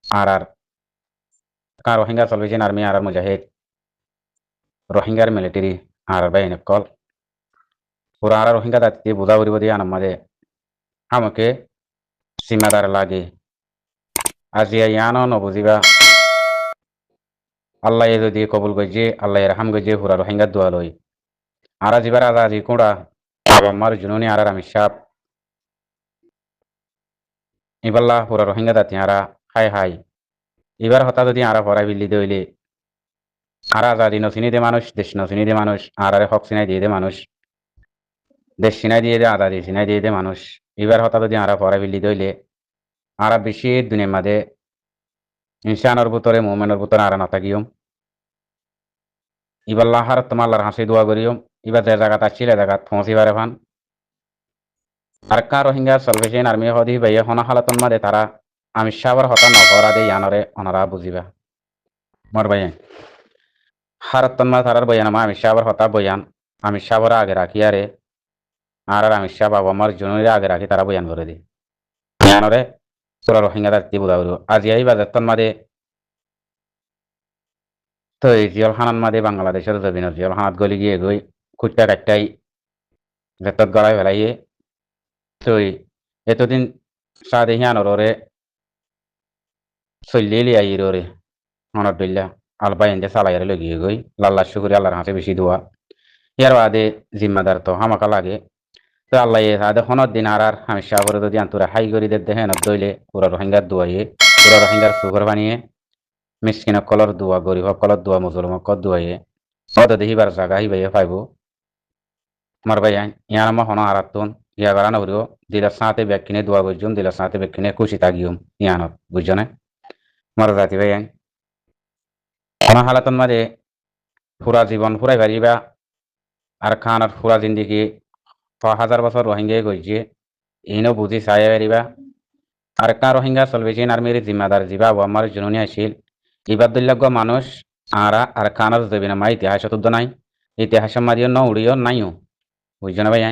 আর কা Rohingya salvation army আর মুজাহিদ রোহিঙ্গার military আর বাহিনী call পুরা আর রোহিঙ্গা দাতি বুঝা করিব দিয়ে আনাম মাঝে আমাকে জিম্মাদার লাগে আজিয়া ইয়ানো নবুজিবা আল্লাহ যদি কবুল গজে আল্লাহ রাহাম গজে পুরা রোহিঙ্গা দোয়া লই আরা জিবার আজাদি কুড়া আবার জুনুনি আর আমি সাপ ইবাল্লাহ পুরা রোহিঙ্গা দাতি আরা হাই হাই এবার হতা যদি আরা পড়াই বিল্লি দইলে আরা আজাদি নচিনি দে মানুষ দেশ নচিনি দে মানুষ আরে হক চিনাই দিয়ে দে মানুষ দেশ চিনাই দিয়ে দে আজাদি চিনাই দিয়ে দে মানুষ এবার হতা যদি আরা পড়াই বিল্লি দইলে আরা বেশি দুনিয়ার মাঝে ইনসানের ভিতরে মোমেনের ভিতরে আরা নাথাকিও ইবাল্লাহ আর তোমার আল্লাহর হাসি দোয়া করিও এবার যে জায়গাত আসছিল জায়গাত পৌঁছিবারে ফান আর কা রোহিঙ্গা সালভেশন আর্মি হদি ভাইয়া হনা হালাতন মাদে তারা আমি সাবার হতা নভরা দে ইয়ানরে অনারা বুঝিবা মর ভাই হারাতন মা তারার বয়ান আমি সাবার হতা বয়ান আমি সাবর আগে রাখি আরে আর আমি সাব বাবা আমার জনের আগে রাখি তারা বয়ান করে দি ইয়ানরে তোরা রোহিঙ্গা দাতি বুঝা করো আজি এই বাজারতন মাদে তো এই জিয়ল খানান মাদে বাংলাদেশের জবিন জিয়ল খানাত গলি গিয়ে গই কুটটা কাটটাই ভেতত গড়াই ফেলাইয়ে তুই এতদিন সাদে হিয়ানরে চল্লিলি আইরে মনত দিল্লা আলবা এনজে চালাইয়ারে লগিয়ে গই লাল্লা শুকুরি আল্লাহর হাতে বেশি দোয়া ইয়ার বাদে জিম্মাদার তো হামাকা লাগে তো আল্লাহ সাদে হনত দিন আর আমি সাবরে যদি আন্তরা হাই করি দে দেখেন দইলে পুরা রোহিঙ্গার দোয়াইয়ে পুরা রোহিঙ্গার সুগর বানিয়ে মিসকিন কলর দোয়া গরিব কলর দোয়া মুসলমান কর দোয়াইয়ে অত দেহিবার জায়গা হিবাইয়ে পাইব মার ভাই ইয়ার আমার হন আরাতুন ইয়া বাড়ানো করিও দিলার সাথে ব্যাগ দোয়া বুঝুম দিলার সাথে ব্যাগ খুশি তাগিউম ইয়ানত বুঝছো না মার জাতি ভাই কোন হালাতন মাঝে পুরা জীবন ফুরাই পারিবা আর খানার পুরা জিন্দিগি ৬,০০০ বছর রোহিঙ্গায় গইছে ইনো বুঝি চাই পারিবা আর কা রোহিঙ্গা সালভেশন আর্মির জিম্মাদার জিবা ও আমার জননী আসিল ইবাদুল্লাহ মানুষ আরা আর খানার জবিনা মা ইতিহাস তুদ্দ নাই ইতিহাস মারিও ন উড়িও নাইও বুঝছো না ভাই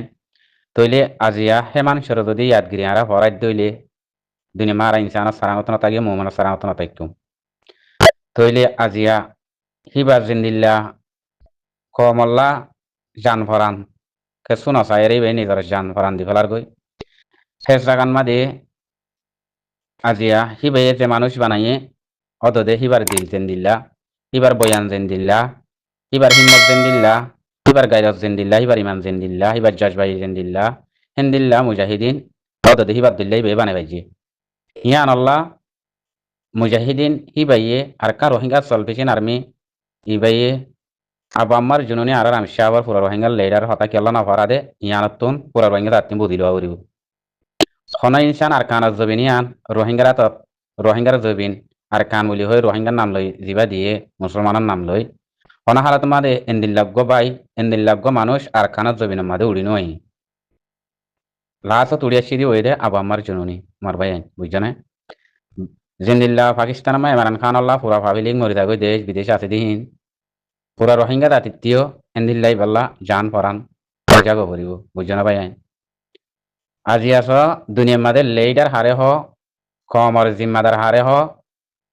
তৈলে আজিয়া হে মানুষের যদি ইয়াদগিরি আরা হরাই দইলে দুনিয়া মারা ইনসানের সারামত না থাকিও মোমেনের সারামত না থাকুম তৈলে আজিয়া হিবার জিন্দিল্লা কমল্লা জান ভরান কে শুনো সাইরে বে নিজের জান ভরান দি ফেলার গই শেষ জাগান মাদে আজিয়া হিবে যে মানুষ বানাইয়ে অদদে হিবার দিল জেন দিল্লা হিবার বয়ান জেন দিল্লা হিবার হিম্মত জেন দিল্লা হিবার গায়রত জেন দিল্লা হিবার ইমান জেন দিল্লা হিবার জজবাই জেন দিল্লা হেন দিল্লা মুজাহিদিন অদদে হিবার দিল্লাই বে বানাই বাইজি হিয়ান আল্লাহ মুজাহিদিন হিবাইয়ে আর কা রোহিঙ্গা সালভেশন আর্মি ইবাইয়ে আবার জুনুনি আর আমি সাবার পুরা রোহিঙ্গার লেডার হতা কেলা না ভরা দে ইয়ানতুন পুরা রোহিঙ্গা তাত্তিম বুঝিল আউরিব খনা ইনসান আর কানার জবিন ইয়ান রোহিঙ্গারা তত রোহিঙ্গার জবিন আর কান বলি হয়ে রোহিঙ্গার নাম লই জিবা দিয়ে মুসলমানের নাম লই খনা হালাত মাদে এন্দিল্লাগ্য বাই এন্দিল্লাগ্য মানুষ আর কানার জবিনের মাদে উড়ি নই লাস্ট উড়িয়া সিদি ওই দে আবার জুনুনি মার ভাই বুঝছো না জিন্দিল্লা পাকিস্তান মা ইমরান খান আল্লাহ পুরা ফাবিলিং মরি থাকো দেশ বিদেশ আছে দিন পুরা রোহিঙ্গা দাতিত্বীয় এন্দিল্লাই বাল্লা জান পরান জাগ করিব বুঝছো না ভাই আজি আস দুনিয়ার মাঝে লেইডার হারে হ কমর জিম্মাদার হারে হ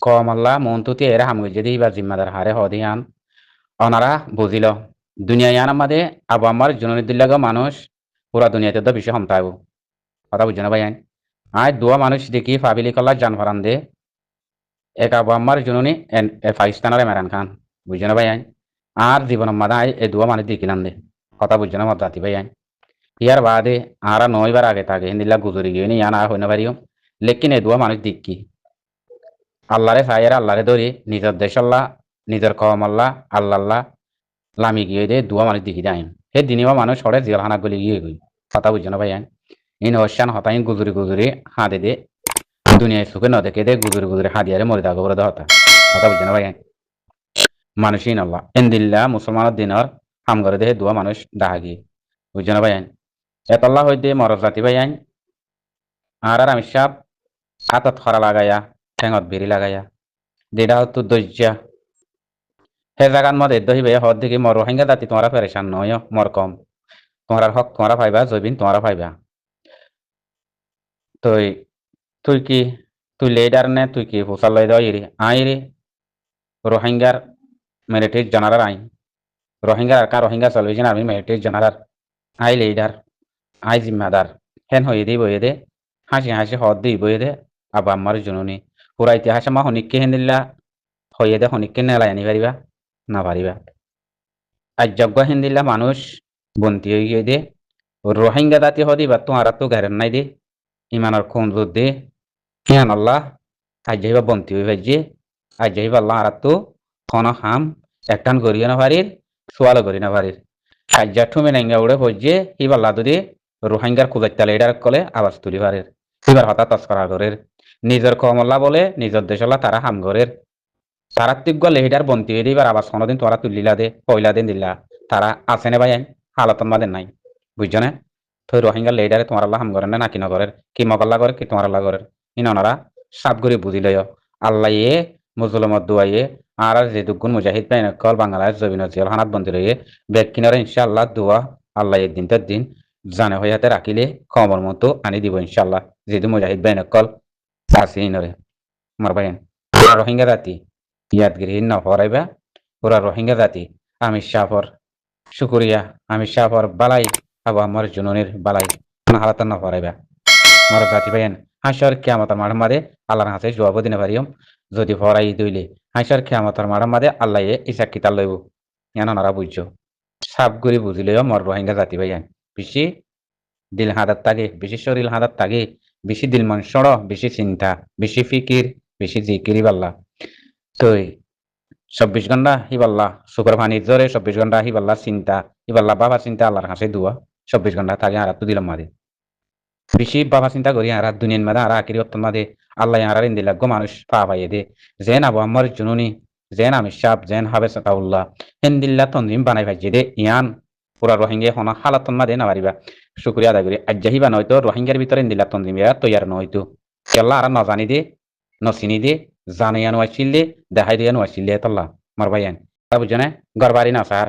কম আল্লাহ মন্তুতি এরা হাম যদি বা জিম্মাদার হারে হ দিয়ান ওনারা বুঝিল দুনিয়া ইয়ান আমাদের আবু আমার জননীদুল্লাহ মানুষ পুরা দুনিয়াতে তো বেশি হমতাইব কথা বুঝছো না ভাই আয় দুয়া মানুষ দেখি ফাবিলি কল্লা জান ফরান দে এক আবু আমার জননী পাকিস্তানের ইমরান খান বুঝছো না ভাই আর জীবনের মাদা এই দুয়া মানুষ দেখিলাম দে কথা বুঝছো না মত জাতি ভাই ইয়ার বাদে আরা ৯ বার আগে থাকে হিন্দিল্লা গুজরি গিয়ে ইয়ান আর হইনা পারিও লেকিন এ দুয়া মানুষ দিকি আল্লাহরে সাইয়ার আল্লাহরে ধরি নিজের দেশ আল্লাহ নিজের কম আল্লাহ আল্লাহ লামি গিয়ে দে দুয়া মানুষ দিকি দেয় সেই দিনেও মানুষ সরে জিয়ালখানা গলি গিয়ে গই কথা বুঝছো না ভাই ইন হসান হতাইন গুজরি হাঁদে দে দুনিয়ায় সুখে ন দেখে দে গুজরি হাদিয়ারে মরে দাগো বলে হতা কথা বুঝছো না ভাই মানুষই আল্লাহ এন্দিল্লা মুসলমানের দিনের হাম করে দে দুয়া মানুষ দাহা গিয়ে বুঝছো না ভাই এতল্লা হইতে মরজ জাতি ভাই আর আমি সাপ হাতত খরা লাগাইয়া ঠেঙত বিড়ি লাগাইয়া দেড়া হতো দৈর্যা হে জাগান মধ্যে দহিবে হদ দেখি মর রোহিঙ্গা জাতি তোমরা পেরেশান নয় মর কম তোমরা হক তোমরা পাইবা জবিন তোমরা পাইবা তুই তুই কি তুই লিডার নে তুই কি ফুসাল লই দাও ইরি আইরি রোহিঙ্গার মিলিটারি জেনারেল আই রোহিঙ্গার আর কা Rohingya salvation army military general আই লিডার আই জিম্মাদার হেন হয়ে দি বইয়ে দে হাসি হাসি হদ দি বইয়ে দে আবা আমার জননী পুরা ইতিহাস মা হনিককে হেন্দিল্লা হয়ে দে হনিককে নেলাই আনি পারিবা না পারিবা আজ্ঞ হিন্দিল্লা মানুষ বন্তি হয়ে গিয়ে দে রোহিঙ্গা জাতি হদি বা তোমার তো গারেন নাই দে ইমানের খুন যুদ্ধ দে হিয়ান আল্লাহ আজ যাইবা বন্তি হয়ে ভাইজে আজ যাইবা আল্লাহ আর তো খন হাম একটান করিও না পারির সোয়ালো করি না পারির আজ যা ঠুমে নাইঙ্গা উড়ে ভজে হিবাল্লা যদি রোহিঙ্গার খুঁজাইতালে এটার কলে আওয়াজ তুলি পারির এবার হঠাৎ তস্করা করের নিজের কমল্লা বলে নিজের দেশলা তারা হাম করের তারা তিগ্গ লেহিটার বন্তি হয়ে দিবার আবার কোনোদিন তোরা তুলিলা দে পয়লা দিন দিলা তারা আছে নে ভাই হালতন মাদের নাই বুঝছো না তো রোহিঙ্গা লেহিটারে তোমার আল্লাহ হাম করেন না নাকি নগরের কি মগল্লা করে কি তোমার আল্লাহ করের ইনারা সাত করে বুঝিল আল্লাহ ইয়ে মুসলমত দুয়াইয়ে আর যে দুগুণ মুজাহিদ পাই কল বাংলাদেশ জবিন জিয়াল হানাত বন্দি লইয়ে বেগ কিনারে ইনশাআল্লাহ দোয়া আল্লাহ এর দিন তার দিন জানে হইয়াতে রাখিলে কমর মতো আনি দিব ইনশাআল্লাহ যেহেতু মুজাহিদ বাই কল আসি ইনরে মার ভাই রোহিঙ্গা জাতি ইয়াদগিরি ন হরাইবা পুরা রোহিঙ্গা জাতি আমি শাহর শুকুরিয়া আমি শাহর বালাই আবু আমার জুননির বালাই হালাত ন হরাইবা আমার জাতি ভাইয়েন হাসর কিয়ামতের মাঠ মাদে আল্লাহর হাতে জবাব দিনে পারিম যদি হরাই দইলে হাসর কিয়ামতের মাঠ মাদে আল্লাহ ইসা কিতাল লইব ইয়ান নারা বুঝছো সাপ গুরি বুঝিলেও মর রোহিঙ্গা জাতি ভাইয়েন বেশি দিল হাদাত তাগে বেশি শরীর হাদাত তাগে বেশি দিল মন সড় বেশি চিন্তা বেশি ফিকির বেশি জিকিরি বাল্লা তো 24 ঘন্টা হিবাল্লা শুক্র পানির জ্বরে 24 ঘন্টা হিবাল্লা চিন্তা হিবাল্লা বাবা চিন্তা আল্লাহর কাছে দুয়া 24 ঘন্টা থাকে আর তো দিলাম মাদে বেশি বাবা চিন্তা করি আর দুনিয়ার মাদে আর আকিরি অত্তন মাদে আল্লাহ আর ইন্দি লাগো মানুষ পা পাইয়ে দে জেন আবু আমার জুনুনি জেন আমি সাপ জেন হাবে সাতাউল্লাহ হেন্দিল্লা তন্দিম বানাই ভাইজে দে ইয়ান পুরা রোহিঙ্গা হনা হালাতন মাদে না পারিবা শুক্রিয়া আদায় করি আজ্জাহিবা নয়তো রোহিঙ্গার ভিতরে ইন্দিল্লা তন্দিম তৈয়ার নয়তো কেল্লা আর নজানি দে নচিনি দে জানাইয়ানো আসছিল দে দেখাই দিয়ানো আসছিল দে তল্লা মার ভাইয়ান তা বুঝছো না গরবারি না স্যার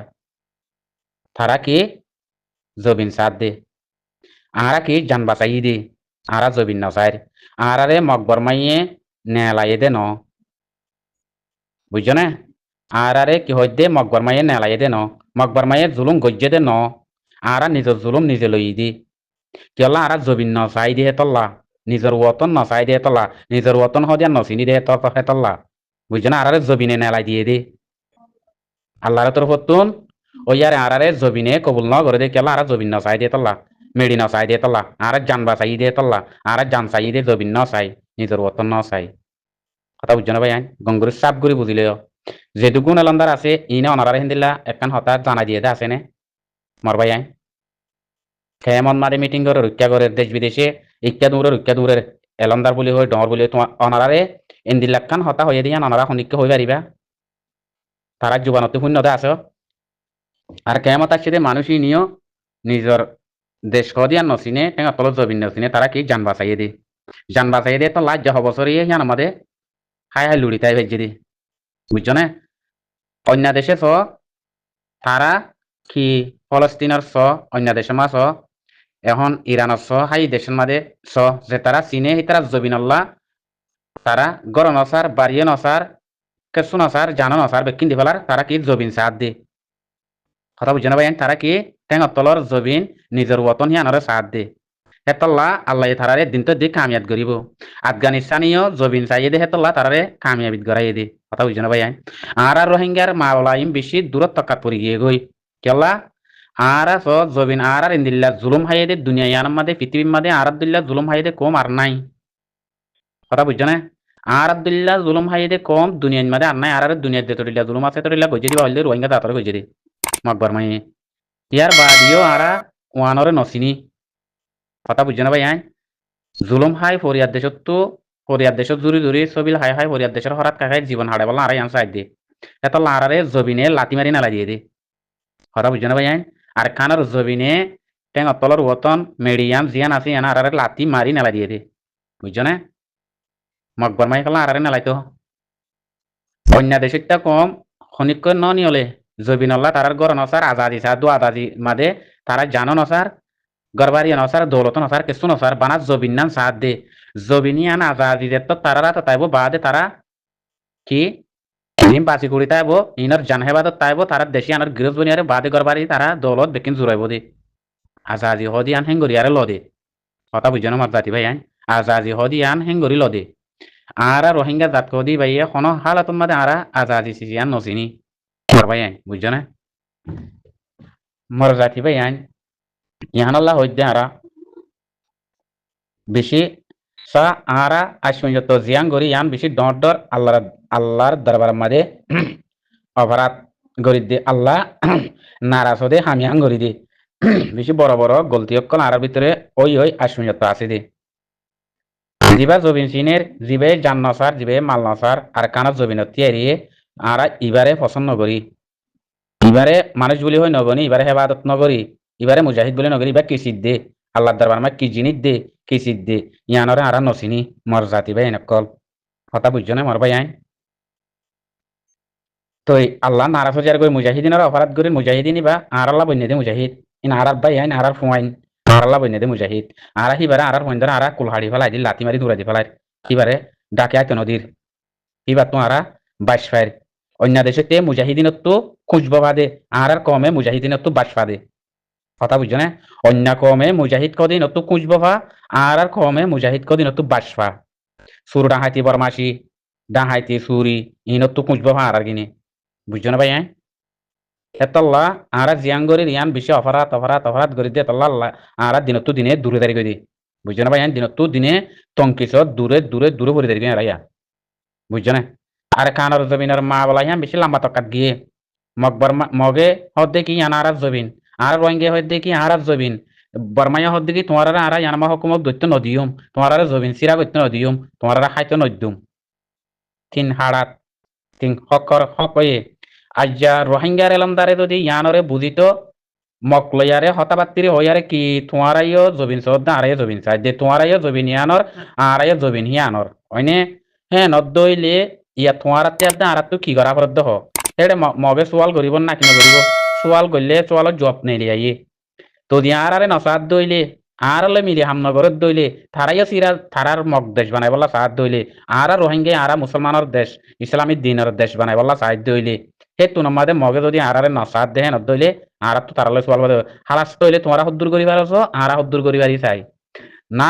তারা কি জবিন সাথ দে আরা কি জান বাঁচাই দে আরা জবিন না স্যার আরারে মকবর মাইয়ে নেলাইয়ে দে ন বুঝছো না আরারে কি হয় দে মকবর মাইয়ে নেলাইয়ে দে ন মকবর মাইয়ে জুলুম গজ্জে দে ন আরা নিজের জুলুম নিজে লই দি কেলা আরা জবিন ন চাই দিয়ে তল্লা নিজের ওতন নচাই দিয়ে তল্লা নিজের ওতন হদিয়া নচিনি দিয়ে তল্লা বুঝছো না আরারে জবিনে নেলাই দিয়ে দে আল্লাহর তরফতুন ওইয়ারে আরারে জবিনে কবুল ন করে দে কেলা আরা জবিন নচাই দিয়ে তল্লা মেডি নচাই দিয়ে তল্লা আরা জান বাঁচাই দিয়ে তল্লা আরা জান চাই দিয়ে জবিন ন চাই নিজের ওতন ন চাই কথা বুঝছো না ভাই গঙ্গুর সাপ গুরি বুঝিলে যেহেতু গুণ এলন্দার আছে ইনে অনারারে হিন্দিল্লা একখান হঠাৎ জানাই দিয়ে দে আছে নে মর ভাই খেমন মারে মিটিং করে রক্ষা করে দেশ বিদেশে ইক্কা দূরের এলন্দার বলি হয় ডর বলি তোমার অনারারে ইন্দিল্লাখান হতা হয়ে দিয়া অনারা খনিককে হয়ে পারিবা তারা জুবানতে শূন্যতা আছ আর কেমত আসছে মানুষই নিও নিজের দেশ দিয়া নচিনে টেঙা তলত জবিন নচিনে তারা কি যান বাঁচাইয়ে দি যান বাঁচাইয়ে দিয়ে তো লাজ যা বছরই হিয়ান আমাদের হাই হাই লুড়ি তাই ভেজে দি বুঝছো না অন্য দেশে চ তারা কি ফলস্তিনের চ অন্য দেশে মা চ এখন ইরানের চ হাই দেশের মাঝে চ যে তারা চীনে সেই তারা জবিন আল্লাহ তারা গরম নসার বাড়িয়ে নসার কেসু নসার জানো নসার বেকিন দি ফেলার তারা কি জবিন সাথ দি কথা বুঝছো না ভাই তারা কি টেঙর তলর জবিন নিজের ওতন হিয়ানরে সাথ দে হেতল্লা আল্লাহ তারারে দিন তো দি কামিয়াত করিব আফগানিস্তানীয় জবিন চাইয়ে দে হেতল্লা তারারে কামিয়াবিত করাইয়ে দে কথা বুঝছো না ভাই আর রোহিঙ্গার মাওলাইম বেশি দূরত তকাত পড়ি গিয়ে গই কেলা আর জবিন আর ইন্দিল্লা জুলুম হাইয়ে দে দুনিয়া ইয়ানার মাঝে পৃথিবীর মাঝে আর আব্দুল্লাহ জুলুম হাইয়ে দে কম আর নাই কথা বুঝছো না আর আব্দুল্লাহ জুলুম হাইয়ে দে কম দুনিয়ার মাঝে আর নাই আর দুনিয়ার যে তরিল্লা জুলুম আছে তরিল্লা গজে দিবা হইলে রোহিঙ্গা তাতরে গজে দে মকবর মাই ইয়ার বাদিও আর ওয়ানরে নচিনি কথা বুঝছো না ভাই জুলুম হাই ফরিয়াদ দেশত তো ফরিয়াদ দেশত জুরি জুরি ছবিল হাই হাই ফরিয়াদ দেশের হরাত কাকাই জীবন হাড়ে বলা আর সাইড দে এত লারারে জবিনে লাতি মারি নালা দিয়ে দে কথা বুঝছো না ভাই আর খানার জবিনে টেঙর তলর ওতন মেডিয়াম জিয়ান আছে এনা আরারে লাতি মারি নালা দিয়ে দে বুঝছো না মকবর মাই খেলা আরারে নালাই তো অন্য দেশটা কম খনিক ন নিয়লে জবিন আল্লাহ তারার গর নসার আজাদি সার দু আজাদি মাদে তারা জানো নসার গরবারি নসার দৌলত নসার কিছু নসার বানাত জবিন নাম সাথ দে জবিনিয়ান আজাদি তো তারা তো তাইব বাদে তারা কি জিম বাসি করি তাইব ইনার জানহেবাদত তাইব তারা দেশি আনার গৃহজ বনিয়ারে বাদে গরবারি তারা দলত বেকিন জুরাইব দি আজাদি হদি আন হেঙ্গরি আরে লদে কথা বুঝছো মার জাতি ভাই আইন আজাদি হদি আন হেঙ্গরি লদে আরা রোহিঙ্গা জাত কদি ভাইয়া কোনো হালাতুন মাদে আরা আজাদি সিজিয়ান নসিনি মর ভাই আইন বুঝছো না মর জাতি ভাই আইন ইহান আল্লাহ হইতে আরা বেশি সা আরা আশ্চর্য জিয়ান গরি ইয়ান বেশি ডর আল্লাহর দরবার মাঝে অপরাধ গরি দে আল্লাহ নারাজ হদে হামিয়ান গরি দে বেশি বড় বড় গলতি অকল আর ভিতরে ওই আশ্চর্য আছে দে জিবা জবিন সিনের জিবে জান নসার জিবে মাল নসার আর কানত জবিনত তিয়ারিয়ে আরা ইবারে পছন্দ করি ইবারে মানুষ বলি হয় নগনি ইবারে হেবাদত নগরি ইবারে মুজাহিদ বলে নগরি ইবার কিসিদ দে আল্লাহ দরবার মা কি জিনিস দে কিসিদ দে ইয়ানরে আরা নসিনি মর জাতি ভাই নকল কথা বুঝছো না মর ভাই আইন তো আল্লাহ নারাজ হয়ে কই মুজাহিদিনের অপরাধ করি মুজাহিদিন বা আর আল্লাহ বন্যে দে মুজাহিদ ইন আরার ভাই আইন আরার ফুয়াইন আর আল্লাহ বন্যে দে মুজাহিদ আরা হিবারে আরার বন্ধর আরা কুলহাড়ি ফেলাই দিল লাতি মারি দূরা দি ফেলাই হিবারে ডাকে আইতো নদীর হিবার তো আরা বাইশ ফাইর অন্য দেশে তে মুজাহিদিনত তো খুঁজব বাদে আর কমে মুজাহিদিনত তো বাস ফাদে কথা বুঝছো না অন্য কমে মুজাহিদ কদিন তো খুঁজব ফা আর কমে মুজাহিদ কদিন তো বাস ফা সুর ডাহাইতি বরমাসি ডাহাইতি সুরি ইনত তো খুঁজব ফা আর গিনে বুঝছো না ভাই এতল্লা আরা জিয়াঙ্গরি রিয়ান বেশি অফারাত করি দিয়ে তল্লা আল্লাহ আরা দিনত তো দিনে দূরে দাঁড়িয়ে দি বুঝছো না ভাই দিনত তো দিনে টঙ্কিস দূরে পড়ে দাঁড়িয়ে রাইয়া বুঝছো না আর কানর জবিনের মা বলা হ্যাঁ বেশি লম্বা তকাত গিয়ে মকবর মগে হদ্দে কি আনারাত জবিন আর রোহিঙ্গে হদ্দে কি আরাত জবিন বর্মাইয়া হদ্দে কি তোমার আরা ইয়ানমা হকুমক দৈত্য নদিয়ম তোমার জবিন সিরা গত্য নদিয়ম তোমার খাইতে নদ্যুম তিন হাড়াত তিন হকর হকয়ে আজ্জা রোহিঙ্গার এলমদারে যদি ইয়ানরে বুঝিত মকলয়ারে হতাবাত্তিরে হইয়ারে কি তোমারাইও জবিন সদ্দা আড়াইও জবিন চাই যে তোমারাইও জবিন ইয়ানর আড়াইও জবিন হিয়ানর হয়নে হ্যাঁ নদ্দইলে ইয়া তোমারাতে আপনি আরাতো কি করা পরদ্দ হ সেটা মগে সোয়াল করিব না কিনা করিব সোয়াল করলে সোয়ালত জব নেই আইয়ে তো দিয়া আরে নসাদ দইলে আর মিলি হামনগরত দইলে থারাইও সিরা থারার মগ দেশ বানাই বলা সাহায্য দইলে আর রোহিঙ্গে আর মুসলমানের দেশ ইসলামিক দিনের দেশ বানাই বলা সাহায্য দইলে সেই তুনমাদে মগে যদি আরে নসাদ দেহে নদইলে আর তো তারালে সোয়াল বাদে হালাস দইলে তোমারা হদ্দুর করিবার আছো আর হদ্দুর করিবারই চাই না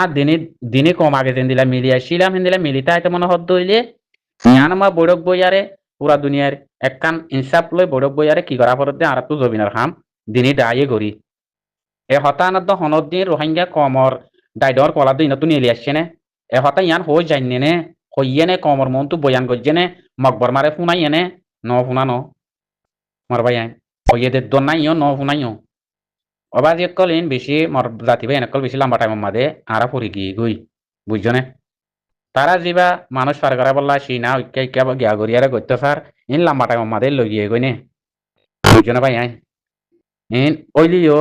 দিনে কম আগে যেন দিলা মিলি আসছিলাম হেন দিলা মিলিতে আইতে মনে হদ্দ হইলে ইয়ান আমার বৈরক বইয়ারে পুরা দুনিয়ার একখান ইনসাফ লই বৈরক বইয়ারে কি করা পড়তে আর তো জবিনার খাম দিনে দায়ে করি এ হতানত হনত দিন রোহিঙ্গা কমর ডাইডর কলা দিন তো নিয়ে আসছে নে এ হতা ইয়ান হই যাইনে নে হইয়ে নে কমর মন তো বয়ান গজ্জে নে মকবর মারে ফুনাই এনে ন ফুনা ন মরবাই আইন হইয়ে দে দন নাই ন ফুনাই অবাজ একল ইন বেশি মর জাতি ভাই একল বেশি লম্বা টাইম মাদে আরা পরি গিয়ে গই বুঝছো না তারা যিবা মানুষ পার করা বললা সি না ঐক্য ঐক্য গিয়া গড়িয়ারে গত্য স্যার ইন লম্বা টাইম মাদে লই গিয়ে গই নে বুঝছো না ভাই আইন ইন ওইলিও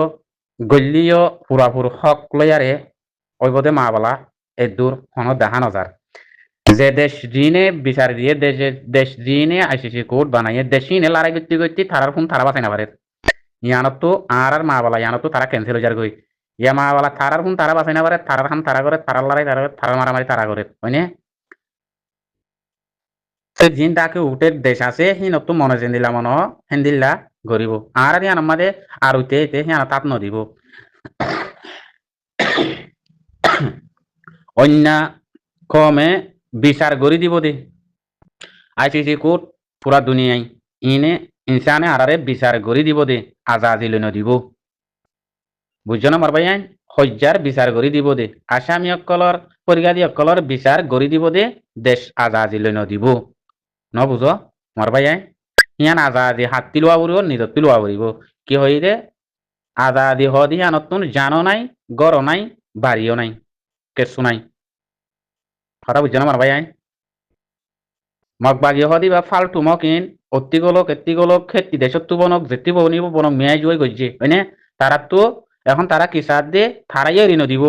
গল্লিও পুরাপুর হক লয়ারে ওইবদে মা বলা এ দূর হন দেখা নজার যে দেশ জিনে বিচার দিয়ে দেশ জিনে আইসিসি কোর্ট বানাইয়ে দেশিনে লড়াই করতে করতে তারার ফোন তারা বাঁচাই না পারে ইয়ানত তো আর মা বলা ইয়ানত তো তারা ক্যান্সেল হয়ে যার গই ইয়া মা বলা তারার ফোন তারা বাঁচাই না পারে তারার খান তারা করে তারার লড়াই তারা তারার মারামারি তারা করে হয়নে জিন তাকে উঠে দেশ আছে হি নতুন মনে যেন দিলা মনে হেন দিল্লা গরিব আর ইয়ান আমাদের আর উঠে এতে হিয়ান তাপ নদিব অন্য কমে বিচার গড়ি দিব দে আইসিসি কোর্ট পুরা দুনিয়ায় ইনে ইনসানে আরারে বিচার গড়ি দিব দে আজাদি লই দিব বুঝছো না মার ভাই হজ্জার বিচার গড়ি দিব দে আসামি অকলর পরিগাদী অকলর বিচার গড়ি দিব দে দেশ আজাদি লই দিব ন বুঝো মার ভাই ইয়ান আজাদি হাত লোৱা পড়ব নিজত লোৱা পড়ব কি হই দে আজাদি হদি আনতুন জানো নাই গড় নাই বাড়িও নাই কেসু নাই কথা বুঝছো না মার ভাই মগ বাগিয়ে হদি বা ফালতু মকিন অত্তিগোলক এত্তিগোলক খেতি দেশত তো বনক যেতি বনিব বনক মেয়াই জুই গজ্জে হয়নে তারা তো এখন তারা কিসার দে থারাইয়ে ঋণ দিব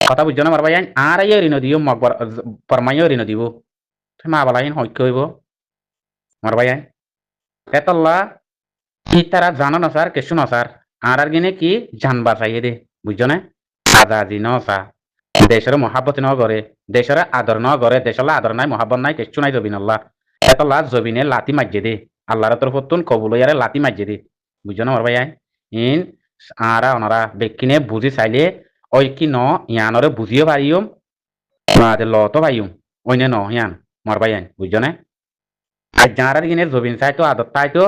কথা বুঝছো না মার ভাই আর ঋণ দিও মগ পরমাইও ঋণ দিব মা বলাহীন হক্য হইব মার ভাই এতল্লা কি তারা জানো না স্যার কেসু না স্যার আর গিনে কি জান বাঁচাইয়ে দে বুঝছো না আজাদি ন সা দেশের মহাব্বত ন করে দেশের আদর ন করে দেশের আদর নাই মহাব্বত নাই কিচ্ছু নাই জবিন আল্লাহ এত লাশ জবিনে লাতি মাজ্জে দে আল্লাহর তরফতুন কবুল ইয়ারে লাতি মাজ্জে দে বুঝছো না আমার ভাই ইন আরা ওনারা বেকিনে বুঝি চাইলে ওই কি ন ইয়ানরে বুঝিও পারিও মাঝে লতো পাইও ওইনে ন ইয়ান মর ভাই বুঝছো না আর যারা কিনে জবিন চাইতো আদর তাইতো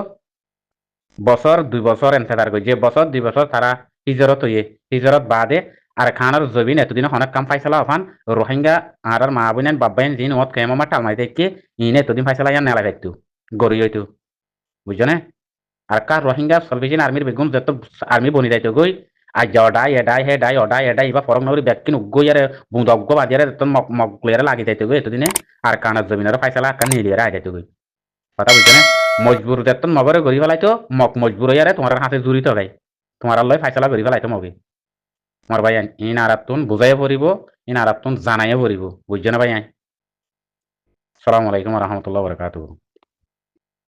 বছর 2 বছর এনসেদার যে বছর 2 বছর তারা হিজরত হইয়ে হিজরত বাদে আর খানার জবিন এতদিন অনেক কাম ফাইসলা হফান রোহিঙ্গা আর মা বোনেন বাব্বাইন জিন মত কেমন আমার টালমাই দেখে ইনে এতদিন ফাইসলা ইয়ান নেলা খাইতো গড়ি হইতো বুঝছো না আর কার রোহিঙ্গা সলভেশন আর্মির বেগুন যত আর্মি বনি যাইতো গই আজ অডাই এডাই হেডাই অডাই এডাই ইবা ফরক নগরি ব্যাকিন উগ্গই আরে বুদগ্গ বাদিয়ারে তো মগ প্লেয়ারে লাগি যাইতো গই এতদিনে আর কানার জমিনের ফাইসলা কান নিলিয়ারে আই যাইতো গই কথা বুঝছো না মজবুর দেতন মগরে গড়ি ফেলাইতো মক মজবুর হইয়ারে তোমার হাতে জুড়িত গাই তোমার লয় ফাইসলা গড়ি ফেলাইতো মগে আমার ভাই ইন আরাতুন বুঝাইয়া পড়িব ইন আরাতুন জানাইয়া পড়িব বুঝছো না ভাই সালামু আলাইকুম রহমতুল্লাহ বরকাতুহ